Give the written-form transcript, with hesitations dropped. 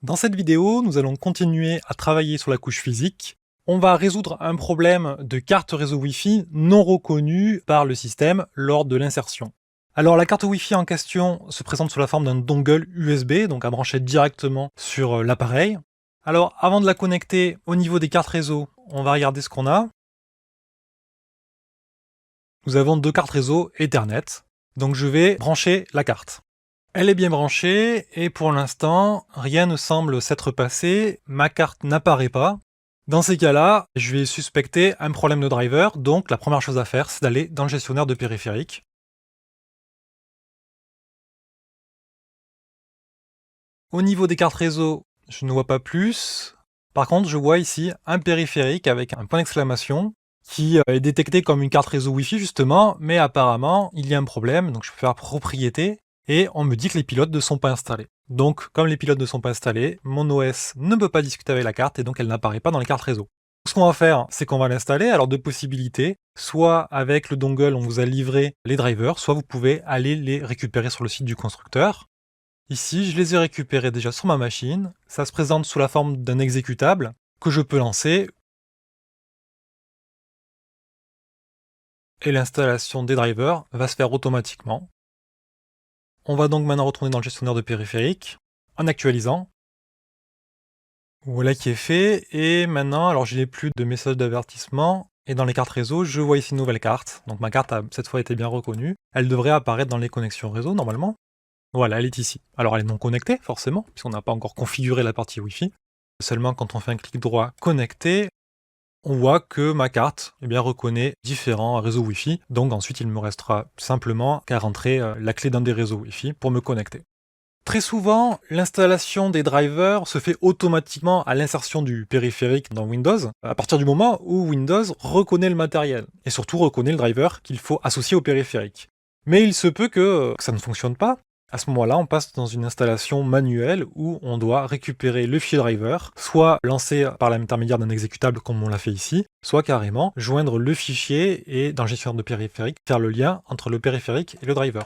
Dans cette vidéo, nous allons continuer à travailler sur la couche physique. On va résoudre un problème de carte réseau Wi-Fi non reconnue par le système lors de l'insertion. Alors la carte Wi-Fi en question se présente sous la forme d'un dongle USB, donc à brancher directement sur l'appareil. Alors avant de la connecter au niveau des cartes réseau, on va regarder ce qu'on a. Nous avons deux cartes réseau Ethernet, donc je vais brancher la carte. Elle est bien branchée et pour l'instant, rien ne semble s'être passé, ma carte n'apparaît pas. Dans ces cas-là, je vais suspecter un problème de driver, donc la première chose à faire, c'est d'aller dans le gestionnaire de périphériques. Au niveau des cartes réseau, je ne vois pas plus. Par contre, je vois ici un périphérique avec un point d'exclamation qui est détecté comme une carte réseau Wi-Fi justement, mais apparemment, il y a un problème, donc je peux faire propriété, et on me dit que les pilotes ne sont pas installés. Donc, comme les pilotes ne sont pas installés, mon OS ne peut pas discuter avec la carte, et donc elle n'apparaît pas dans les cartes réseau. Ce qu'on va faire, c'est qu'on va l'installer, alors deux possibilités, soit avec le dongle, on vous a livré les drivers, soit vous pouvez aller les récupérer sur le site du constructeur. Ici, je les ai récupérés déjà sur ma machine, ça se présente sous la forme d'un exécutable que je peux lancer, et l'installation des drivers va se faire automatiquement. On va donc maintenant retourner dans le gestionnaire de périphériques, en actualisant. Voilà qui est fait, et maintenant, alors je n'ai plus de message d'avertissement, et dans les cartes réseau, je vois ici une nouvelle carte. Donc ma carte a cette fois été bien reconnue. Elle devrait apparaître dans les connexions réseau normalement. Voilà, elle est ici. Alors elle est non connectée, forcément, puisqu'on n'a pas encore configuré la partie Wi-Fi. Seulement quand on fait un clic droit connecter, on voit que ma carte reconnaît différents réseaux Wi-Fi. Donc ensuite, il me restera simplement qu'à rentrer la clé d'un des réseaux Wi-Fi pour me connecter. Très souvent, l'installation des drivers se fait automatiquement à l'insertion du périphérique dans Windows, à partir du moment où Windows reconnaît le matériel, et surtout reconnaît le driver qu'il faut associer au périphérique. Mais il se peut que ça ne fonctionne pas. À ce moment-là, on passe dans une installation manuelle où on doit récupérer le fichier driver, soit lancé par l'intermédiaire d'un exécutable comme on l'a fait ici, soit carrément joindre le fichier et dans le gestionnaire de périphérique, faire le lien entre le périphérique et le driver.